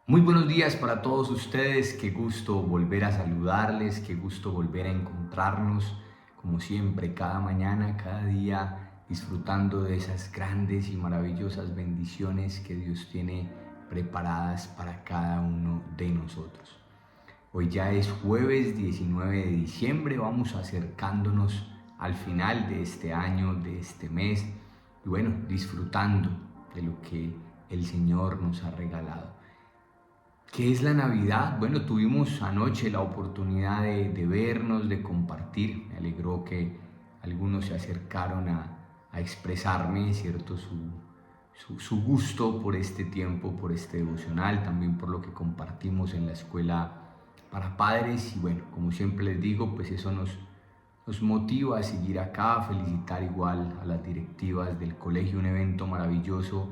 Muy buenos días para todos ustedes, qué gusto volver a saludarles, qué gusto volver a encontrarnos, como siempre, cada mañana, cada día, disfrutando de esas grandes y maravillosas bendiciones que Dios tiene preparadas para cada uno de nosotros. Hoy ya es jueves 19 de diciembre, vamos acercándonos al final de este año, de este mes, y bueno, disfrutando de lo que el Señor nos ha regalado. ¿Qué es la Navidad? Bueno, tuvimos anoche la oportunidad de vernos, de compartir. Me alegró que algunos se acercaron a expresarme, ¿cierto? Su gusto por este tiempo, por este devocional, también por lo que compartimos en la escuela para padres. Y bueno, como siempre les digo, pues eso nos motiva a seguir acá, a felicitar igual a las directivas del colegio, un evento maravilloso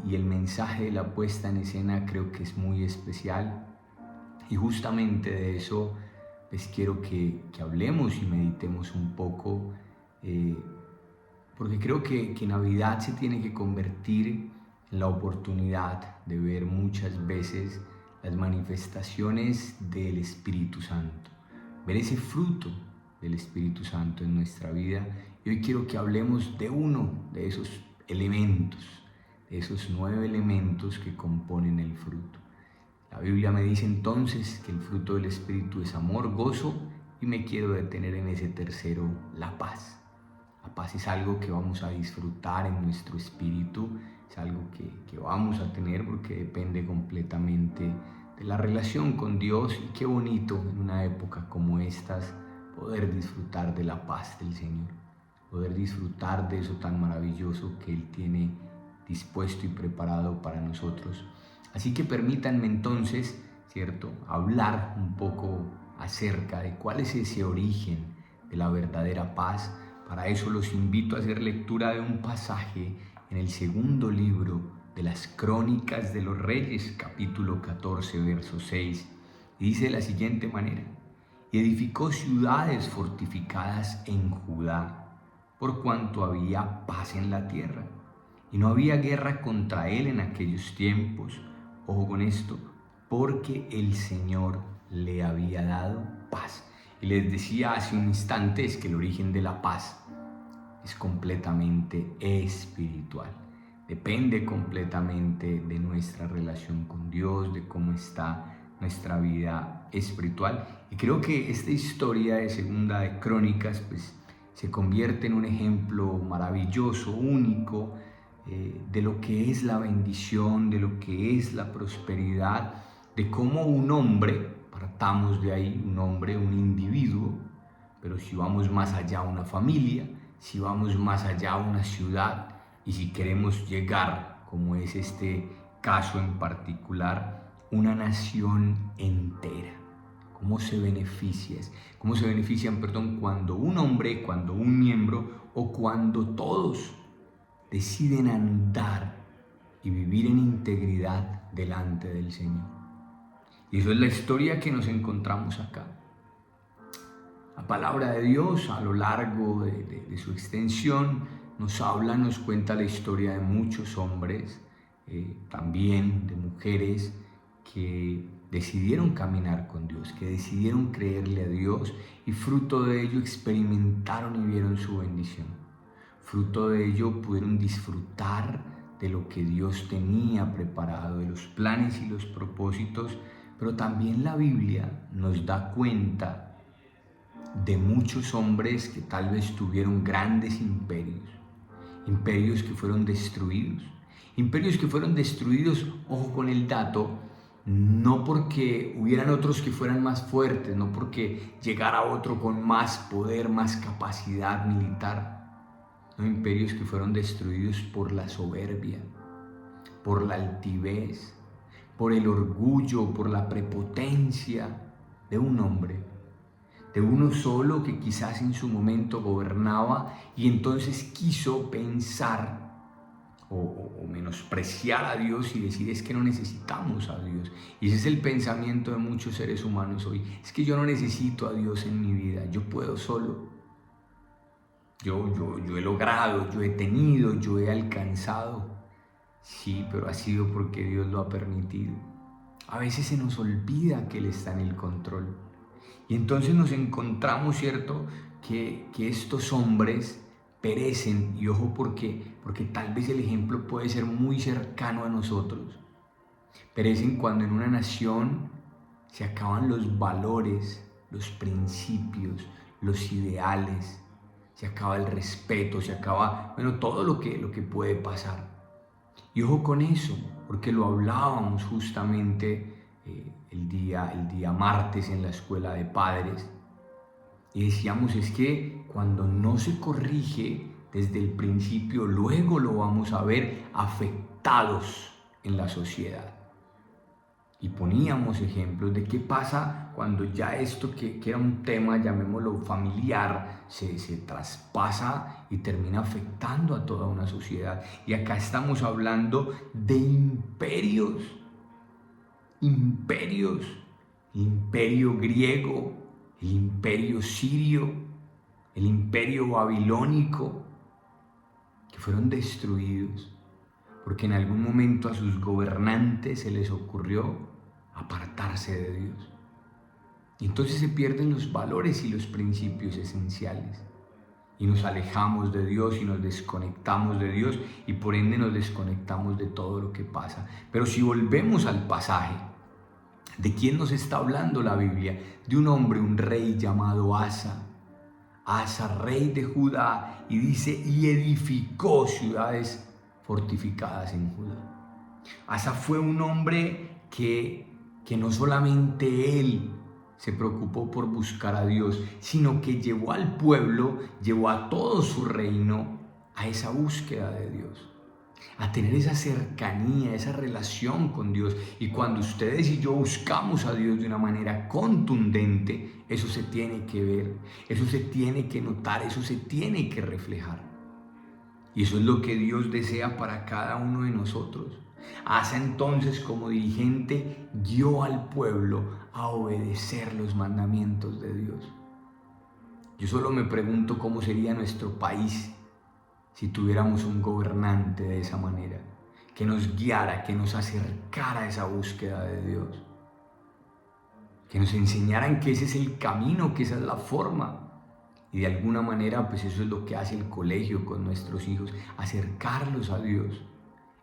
y el mensaje de la puesta en escena creo que es muy especial y justamente de eso pues quiero que hablemos y meditemos un poco eh, porque creo que Navidad se tiene que convertir en la oportunidad de ver muchas veces las manifestaciones del Espíritu Santo, ver ese fruto del Espíritu Santo en nuestra vida. Y hoy quiero que hablemos de uno de esos elementos, de esos 9 elementos que componen el fruto. La Biblia me dice entonces que el fruto del Espíritu es amor, gozo, y me quiero detener en ese tercero, la paz. La paz es algo que vamos a disfrutar en nuestro espíritu, es algo que vamos a tener porque depende completamente de la relación con Dios, y qué bonito en una época como estas poder disfrutar de la paz del Señor, poder disfrutar de eso tan maravilloso que Él tiene dispuesto y preparado para nosotros. Así que permítanme entonces, ¿cierto?, hablar un poco acerca de cuál es ese origen de la verdadera paz. Para eso los invito a hacer lectura de un pasaje en el segundo libro de las Crónicas de los Reyes, capítulo 14, verso 6. Y dice de la siguiente manera: y edificó ciudades fortificadas en Judá, por cuanto había paz en la tierra, y no había guerra contra él en aquellos tiempos. Ojo con esto, porque el Señor le había dado paz. Y les decía hace un instante es que el origen de la paz es completamente espiritual. Depende completamente de nuestra relación con Dios, de cómo está nuestra vida espiritual. Y creo que esta historia de Segunda de Crónicas pues, se convierte en un ejemplo maravilloso, único, de lo que es la bendición, de lo que es la prosperidad, de cómo un hombre, partamos de ahí, un hombre, un individuo, pero si vamos más allá, una familia, si vamos más allá, una ciudad, y si queremos llegar, como es este caso en particular, una nación entera. ¿Cómo se benefician, perdón, cuando un hombre, cuando un miembro o cuando todos deciden andar y vivir en integridad delante del Señor? Y eso es la historia que nos encontramos acá. La palabra de Dios a lo largo de su extensión nos habla, nos cuenta la historia de muchos hombres, también de mujeres que decidieron caminar con Dios, que decidieron creerle a Dios y fruto de ello experimentaron y vieron su bendición. Fruto de ello pudieron disfrutar de lo que Dios tenía preparado, de los planes y los propósitos, pero también la Biblia nos da cuenta de muchos hombres que tal vez tuvieron grandes imperios, imperios que fueron destruidos, ojo con el dato, no porque hubieran otros que fueran más fuertes, no porque llegara otro con más poder, más capacidad militar, no, imperios que fueron destruidos por la soberbia, por la altivez, por el orgullo, por la prepotencia de un hombre, de uno solo que quizás en su momento gobernaba y entonces quiso pensar o menospreciar a Dios y decir es que no necesitamos a Dios. Y ese es el pensamiento de muchos seres humanos hoy. Es que yo no necesito a Dios en mi vida, yo puedo solo. Yo he logrado, yo he tenido, yo he alcanzado. Sí, pero ha sido porque Dios lo ha permitido. a veces se nos olvida que Él está en el control. Y entonces nos encontramos, ¿cierto?, que estos hombres perecen, y ojo porque tal vez el ejemplo puede ser muy cercano a nosotros. Perecen cuando en una nación se acaban los valores, los principios, los ideales, se acaba el respeto, se acaba, bueno, todo lo que puede pasar. Y ojo con eso, porque lo hablábamos justamente el día martes en la escuela de padres. Y decíamos, es que cuando no se corrige desde el principio, luego lo vamos a ver afectados en la sociedad. Y poníamos ejemplos de qué pasa cuando ya esto que era un tema, llamémoslo familiar, se traspasa y termina afectando a toda una sociedad. Y acá estamos hablando de imperios, el imperio griego, el imperio sirio, el imperio babilónico, que fueron destruidos porque en algún momento a sus gobernantes se les ocurrió apartarse de Dios. Y entonces se pierden los valores y los principios esenciales. Y nos alejamos de Dios y nos desconectamos de Dios y por ende nos desconectamos de todo lo que pasa. Pero si volvemos al pasaje, ¿de quién nos está hablando la Biblia? De un hombre, un rey llamado Asa. Asa, rey de Judá, y dice, y edificó ciudades fortificadas en Judá. Asa fue un hombre que no solamente él se preocupó por buscar a Dios, sino que llevó al pueblo, llevó a todo su reino a esa búsqueda de Dios, a tener esa cercanía, esa relación con Dios. Y cuando ustedes y yo buscamos a Dios de una manera contundente, eso se tiene que ver, eso se tiene que notar, eso se tiene que reflejar. Y eso es lo que Dios desea para cada uno de nosotros. Asa entonces, como dirigente, guió al pueblo a obedecer los mandamientos de Dios. Yo solo me pregunto cómo sería nuestro país si tuviéramos un gobernante de esa manera, que nos guiara, que nos acercara a esa búsqueda de Dios, que nos enseñaran que ese es el camino, que esa es la forma. Y de alguna manera, pues eso es lo que hace el colegio con nuestros hijos, acercarlos a Dios,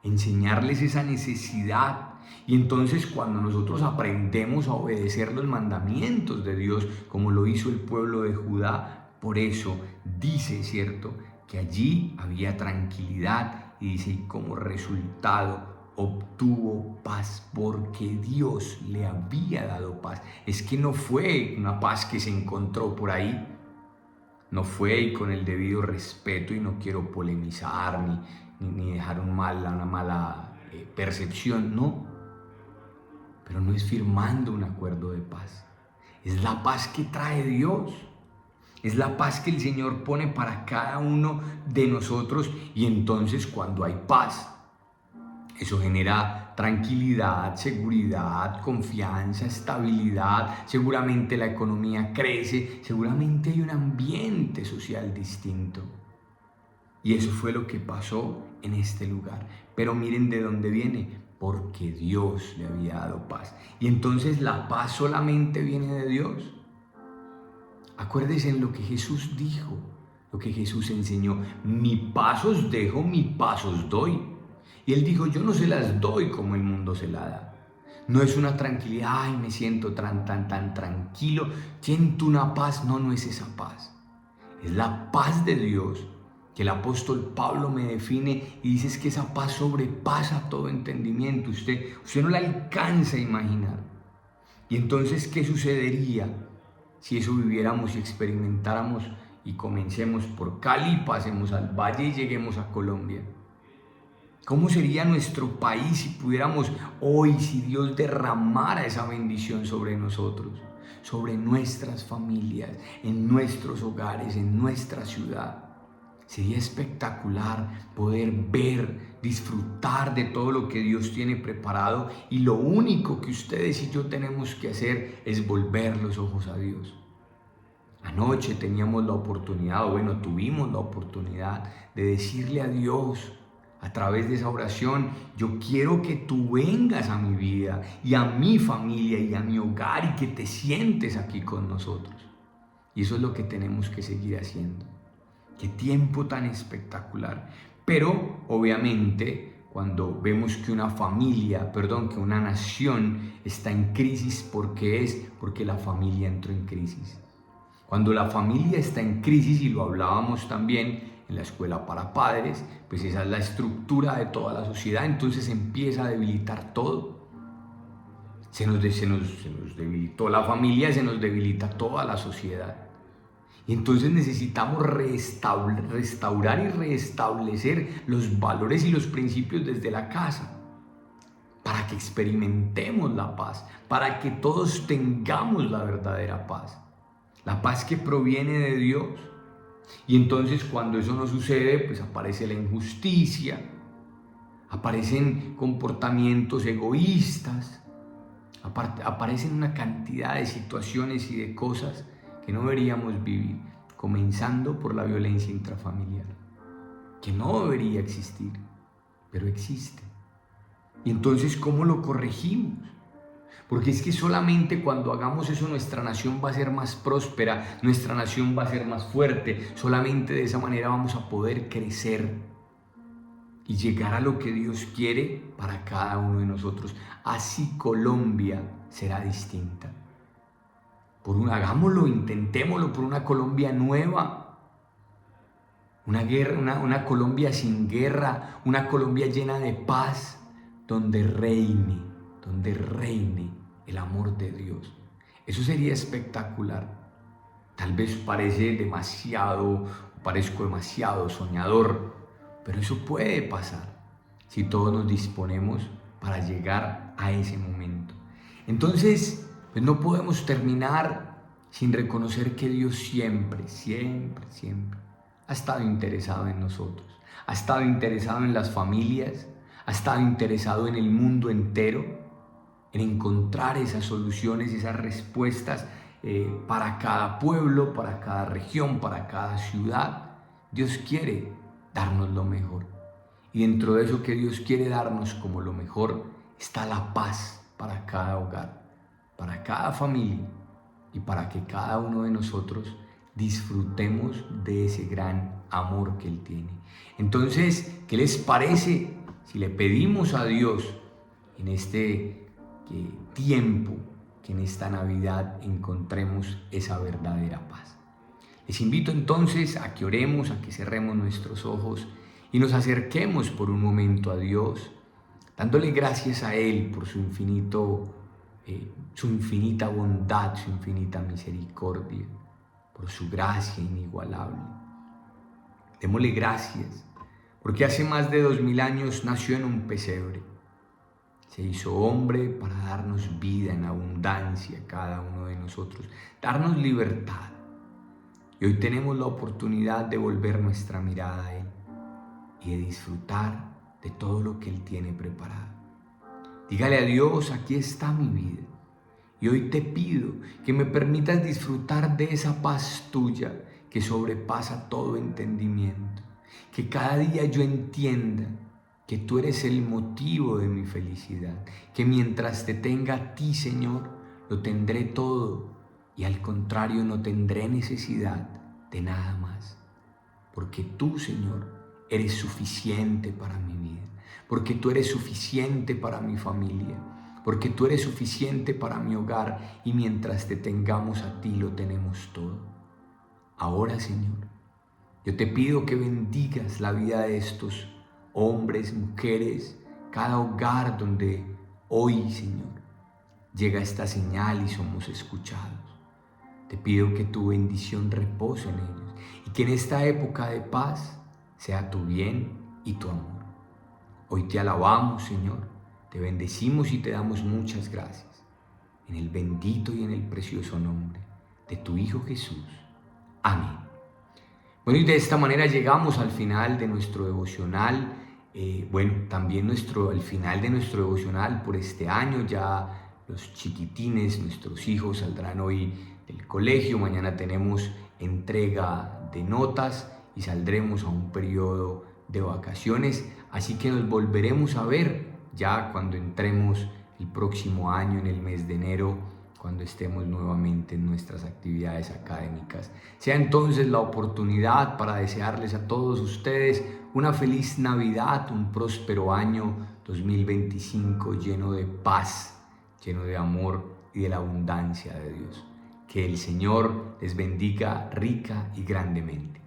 enseñarles esa necesidad. Y entonces cuando nosotros aprendemos a obedecer los mandamientos de Dios, como lo hizo el pueblo de Judá, por eso dice, ¿cierto?, que allí había tranquilidad, y dice, y como resultado obtuvo paz porque Dios le había dado paz. Es que no fue una paz que se encontró por ahí, no fue, y con el debido respeto, y no quiero polemizar ni dejar una mala percepción, no, pero no es firmando un acuerdo de paz, es la paz que trae Dios. Es la paz que el Señor pone para cada uno de nosotros, y entonces cuando hay paz, eso genera tranquilidad, seguridad, confianza, estabilidad. Seguramente la economía crece, seguramente hay un ambiente social distinto. Y eso fue lo que pasó en este lugar. Pero miren de dónde viene, porque Dios le había dado paz. Y entonces la paz solamente viene de Dios. Acuérdense en lo que Jesús dijo, lo que Jesús enseñó. Mi paz os dejo, mi paz os doy. Y Él dijo, yo no se las doy como el mundo se la da. No es una tranquilidad, ay, me siento tan tranquilo, siento una paz. No, no es esa paz. Es la paz de Dios, que el apóstol Pablo me define y dice es que esa paz sobrepasa todo entendimiento. Usted no la alcanza a imaginar. Y entonces, ¿qué sucedería si eso viviéramos y experimentáramos y comencemos por Cali, pasemos al Valle y lleguemos a Colombia? ¿Cómo sería nuestro país si pudiéramos hoy, si Dios derramara esa bendición sobre nosotros, sobre nuestras familias, en nuestros hogares, en nuestra ciudad? Sería espectacular poder ver, disfrutar de todo lo que Dios tiene preparado, y lo único que ustedes y yo tenemos que hacer es volver los ojos a Dios. Anoche teníamos la oportunidad, tuvimos la oportunidad de decirle a Dios A través de esa oración, yo quiero que tú vengas a mi vida y a mi familia y a mi hogar y que te sientes aquí con nosotros. Y eso es lo que tenemos que seguir haciendo. Qué tiempo tan espectacular. Pero, obviamente, cuando vemos que una familia, que una nación está en crisis, ¿por qué es? Porque la familia entró en crisis. Cuando la familia está en crisis, y lo hablábamos también en la escuela para padres, pues esa es la estructura de toda la sociedad, entonces empieza a debilitar todo. Se nos debilitó la familia, se nos debilita toda la sociedad. Y entonces necesitamos restaurar y restablecer los valores y los principios desde la casa, para que experimentemos la paz, para que todos tengamos la verdadera paz, la paz que proviene de Dios. Y entonces cuando eso no sucede, pues aparece la injusticia, aparecen comportamientos egoístas, aparecen una cantidad de situaciones y de cosas que no deberíamos vivir, comenzando por la violencia intrafamiliar, que no debería existir, pero existe. Y entonces, ¿cómo lo corregimos? Porque es que solamente cuando hagamos eso nuestra nación va a ser más próspera, nuestra nación va a ser más fuerte. Solamente de esa manera vamos a poder crecer y llegar a lo que Dios quiere para cada uno de nosotros. Así Colombia será distinta. Hagámoslo, intentémoslo por una Colombia nueva. Una Colombia sin guerra, una Colombia llena de paz, donde reine el amor de Dios. Eso sería espectacular. Tal vez parezco demasiado soñador, pero eso puede pasar si todos nos disponemos para llegar a ese momento. Entonces, pues no podemos terminar sin reconocer que Dios siempre ha estado interesado en nosotros, ha estado interesado en las familias, ha estado interesado en el mundo entero, en encontrar esas soluciones, esas respuestas para cada pueblo, para cada región, para cada ciudad. Dios quiere darnos lo mejor. Y dentro de eso que Dios quiere darnos como lo mejor está la paz para cada hogar, para cada familia y para que cada uno de nosotros disfrutemos de ese gran amor que Él tiene. Entonces, ¿qué les parece si le pedimos a Dios en este tiempo que en esta Navidad encontremos esa verdadera paz? Les invito entonces a que oremos, a que cerremos nuestros ojos y nos acerquemos por un momento a Dios, dándole gracias a Él por su infinita bondad, su infinita misericordia, por su gracia inigualable. Démosle gracias, porque hace más de 2000 años nació en un pesebre. Se hizo hombre para darnos vida en abundancia a cada uno de nosotros, darnos libertad. Y hoy tenemos la oportunidad de volver nuestra mirada a Él y de disfrutar de todo lo que Él tiene preparado. Dígale a Dios: aquí está mi vida. Y hoy te pido que me permitas disfrutar de esa paz tuya que sobrepasa todo entendimiento. Que cada día yo entienda que tú eres el motivo de mi felicidad. Que mientras te tenga a ti, Señor, lo tendré todo. Y al contrario, no tendré necesidad de nada más. Porque tú, Señor, eres suficiente para mi vida. Porque tú eres suficiente para mi familia. Porque tú eres suficiente para mi hogar. Y mientras te tengamos a ti, lo tenemos todo. Ahora, Señor, yo te pido que bendigas la vida de estos hombres, mujeres, cada hogar donde hoy, Señor, llega esta señal y somos escuchados. Te pido que tu bendición repose en ellos y que en esta época de paz sea tu bien y tu amor. Hoy te alabamos, Señor, te bendecimos y te damos muchas gracias. En el bendito y en el precioso nombre de tu Hijo Jesús. Amén. Bueno, y de esta manera llegamos al final de nuestro devocional. También al final de nuestro devocional por este año. Ya los chiquitines, nuestros hijos, saldrán hoy del colegio. Mañana tenemos entrega de notas y saldremos a un periodo de vacaciones. Así que nos volveremos a ver ya cuando entremos el próximo año en el mes de enero, cuando estemos nuevamente en nuestras actividades académicas. Sea entonces la oportunidad para desearles a todos ustedes una feliz Navidad, un próspero año 2025 lleno de paz, lleno de amor y de la abundancia de Dios. Que el Señor les bendiga rica y grandemente.